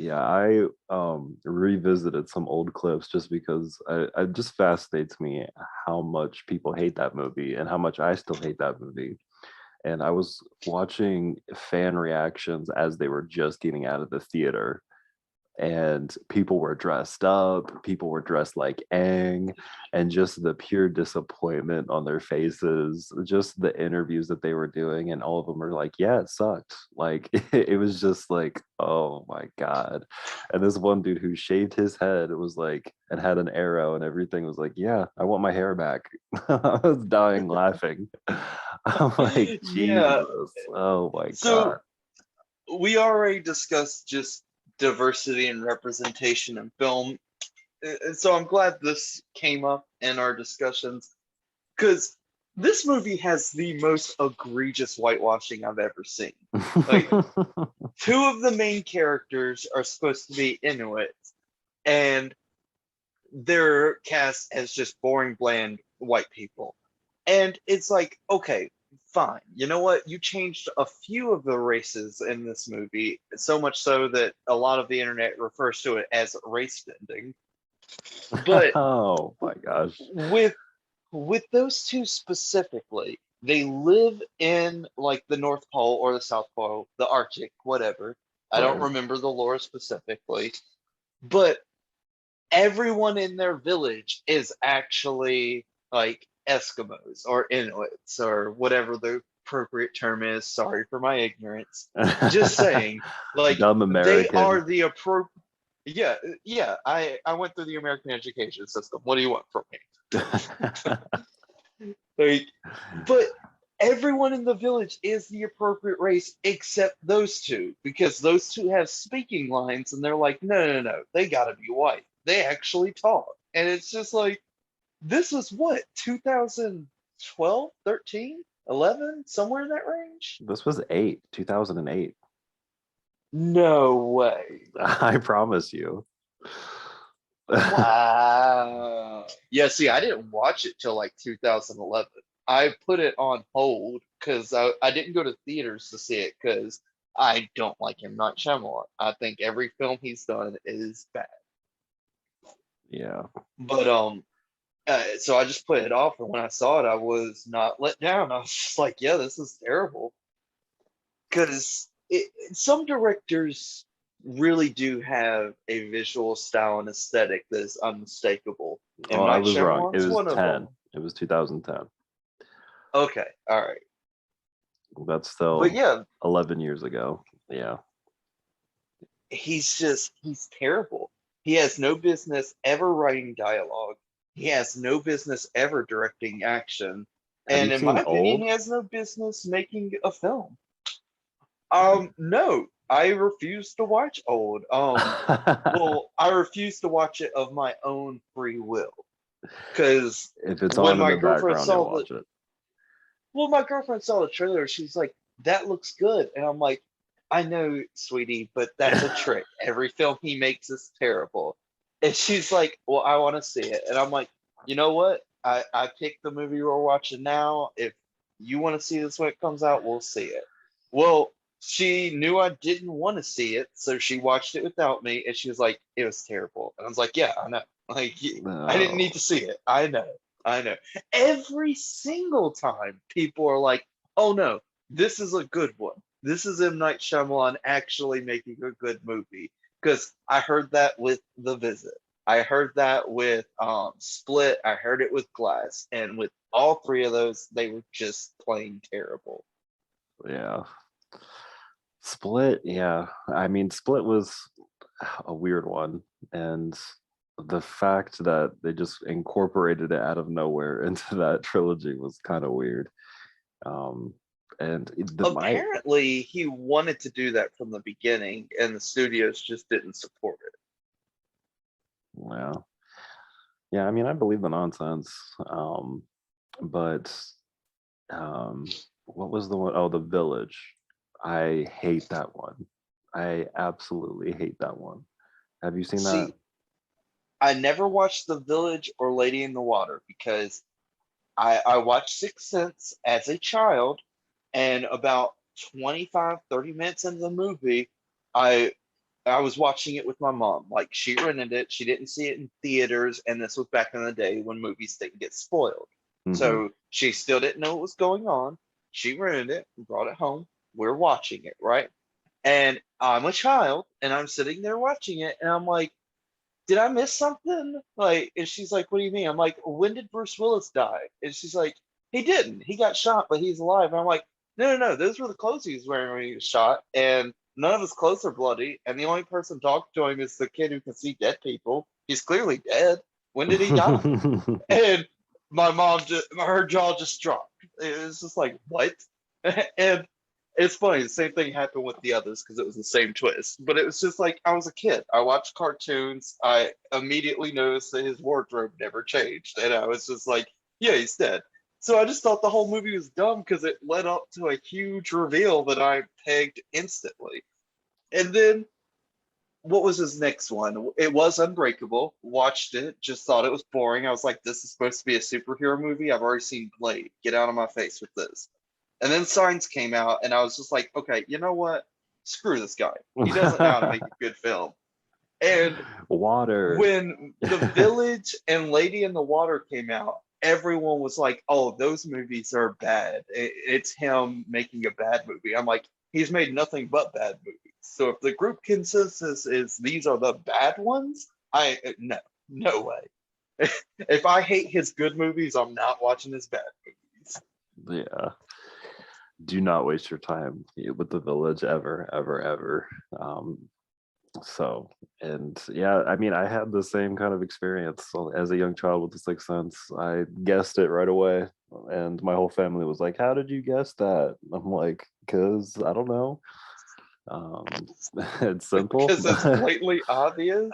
Yeah, I revisited some old clips just because it just fascinates me how much people hate that movie and how much I still hate that movie. And I was watching fan reactions as they were just getting out of the theater, and people were dressed up, people were dressed like Aang, and just the pure disappointment on their faces, just the interviews that they were doing, and all of them were like, yeah, it sucked. Like it was just like, oh my God. And this one dude who shaved his head was like, and had an arrow and everything, was like, yeah, I want my hair back. I was dying laughing. I'm like, Yeah. Jesus, oh my God. So we already discussed just diversity and representation in film. And so I'm glad this came up in our discussions because this movie has the most egregious whitewashing I've ever seen. Like, two of the main characters are supposed to be Inuits, and they're cast as just boring, bland white people. And it's like, okay, fine. You know what? You changed a few of the races in this movie, so much so that a lot of the internet refers to it as race bending. But Oh my gosh. with those two specifically, they live in like the North Pole or the South Pole, the Arctic, whatever. I don't Right. remember the lore specifically, but everyone in their village is actually like Eskimos or Inuits or whatever the appropriate term is. Sorry for my ignorance. Just saying, like Dumb they American. are the appropriate. Yeah, yeah. I went through the American education system. What do you want from me? Like, but everyone in the village is the appropriate race except those two because those two have speaking lines and they're like, no, no, no, they gotta be white. They actually talk. And it's just like, this was what, 2012, 13, 11, somewhere in that range? This was 2008. No way. I promise you. Wow. Yeah, see, I didn't watch it till like 2011. I put it on hold because I didn't go to theaters to see it because I don't like M. Night Shyamalan. I think every film he's done is bad. Yeah. But so I just put it off, and when I saw it, I was not let down. I was just like, yeah, this is terrible. Because some directors really do have a visual style and aesthetic that is unmistakable. Oh, M. I Night was wrong. It Shyamalan's was one of 10. them. It was 2010. Okay, all right. That's But still yeah, 11 years ago. Yeah. he's terrible. He has no business ever writing dialogue. He has no business ever directing action. Have And you in seen my opinion, Old? he has no business making a film. Have No, I refuse to watch Old. Well, I refuse to watch it of my own free will. Because if it's when on in my the girlfriend background, you'll saw the watch it. my girlfriend saw the trailer, she's like, "That looks good," and I'm like, "I know, sweetie, but that's a trick. Every film he makes is terrible." And she's like, "Well, I want to see it," and I'm like, "You know what? I picked the movie we're watching now. If you want to see this when it comes out, we'll see it." Well, she knew I didn't want to see it, so she watched it without me, and she was like, "It was terrible," and I was like, "Yeah, I know. Like, I didn't need No. to see it. I know." I know. Every single time people are like, oh no, this is a good one. This is M. Night Shyamalan actually making a good movie. Because I heard that with The Visit. I heard that with Split. I heard it with Glass. And with all three of those, they were just plain terrible. Yeah. Split, yeah. I mean, Split was a weird one. And the fact that they just incorporated it out of nowhere into that trilogy was kind of weird. Um, and my, Apparently, he wanted to do that from the beginning, and the studios just didn't support it. yeah, yeah. I mean, I believe the nonsense. But what was the one? Oh, The Village. I hate that one. I absolutely hate that one. Have you seen that? See, I never watched The Village or Lady in the Water because I watched Sixth Sense as a child, and about 25, 30 minutes into the movie, I I was watching it with my mom. Like she rented it. She didn't see it in theaters, and this was back in the day when movies didn't get spoiled. Hmm. So she still didn't know what was going on. She rented it and brought it home. We're watching it, right? And I'm a child, and I'm sitting there watching it, and I'm like, did I miss something? Like, and she's like, what do you mean? I'm like, when did Bruce Willis die? And she's like, he didn't. He got shot, but he's alive. And I'm like, no, no, no. Those were the clothes he was wearing when he was shot, and none of his clothes are bloody. And the only person talking to him is the kid who can see dead people. He's clearly dead. When did he die? And my mom just, her jaw just dropped. It was just like, what? And it's funny, the same thing happened with the others because it was the same twist. But it was just like I was a kid. I watched cartoons. I immediately noticed that his wardrobe never changed. And I was just like, yeah, he's dead. So I just thought the whole movie was dumb because it led up to a huge reveal that I pegged instantly. And then what was his next one? It was Unbreakable. Watched it, just thought it was boring. I was like, this is supposed to be a superhero movie. I've already seen Blade. Get out of my face with this. And then Signs came out, and I was just like, okay, you know what? Screw this guy. He doesn't know how to make a good film. And Water. when The Village and Lady in the Water came out, everyone was like, oh, those movies are bad. It's him making a bad movie. I'm like, he's made nothing but bad movies. So if the group consensus is these are the bad ones, no, no way. If I hate his good movies, I'm not watching his bad movies. Yeah. Do not waste your time with The Village ever, ever, ever. So, and yeah, I mean, I had the same kind of experience. So as a young child with The Sixth Sense, I guessed it right away, and my whole family was like, how did you guess that? I'm like, because I don't know. um it's simple. Because it's blatantly obvious.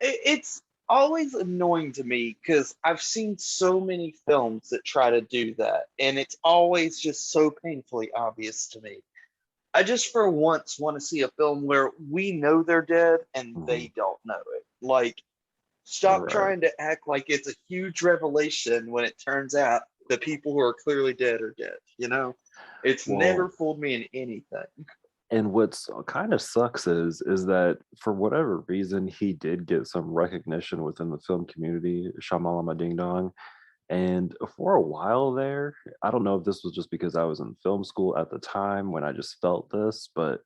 It's always annoying to me because I've seen so many films that try to do that, and it's always just so painfully obvious to me. I just for once want to see a film where we know they're dead and Mhm. they don't know it. Like, stop Right. trying to act like it's a huge revelation when it turns out the people who are clearly dead are dead. You know, it's never Well, fooled me in anything. and what's kind of sucks is that for whatever reason he did get some recognition within the film community, Shamalama Ding Dong. And for a while there, I don't know if this was just because I was in film school at the time when I just felt this, but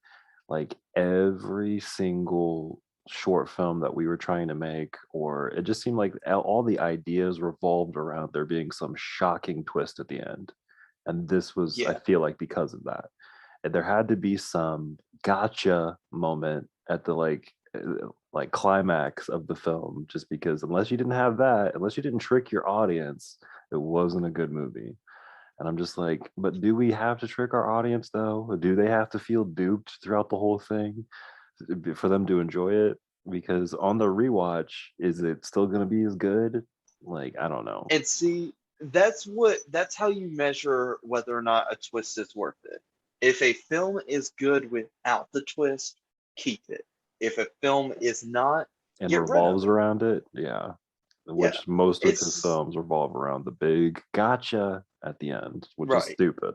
like every single short film that we were trying to make, or it just seemed like all the ideas revolved around there being some shocking twist at the end. And this was, I Yeah, feel like, because of that. And there had to be some gotcha moment at the like climax of the film, just because unless you didn't have that, unless you didn't trick your audience, it wasn't a good movie. And I'm just like, but do we have to trick our audience though? Do they have to feel duped throughout the whole thing for them to enjoy it? Because on the rewatch, is it still going to be as good? Like, I don't know. and see, that's how you measure whether or not a twist is worth it. If a film is good without the twist, keep it. If a film is not, And get rid of revolves it. around it, yeah. Yeah, Which most of his it's films revolve around the big gotcha at the end, which is right. stupid.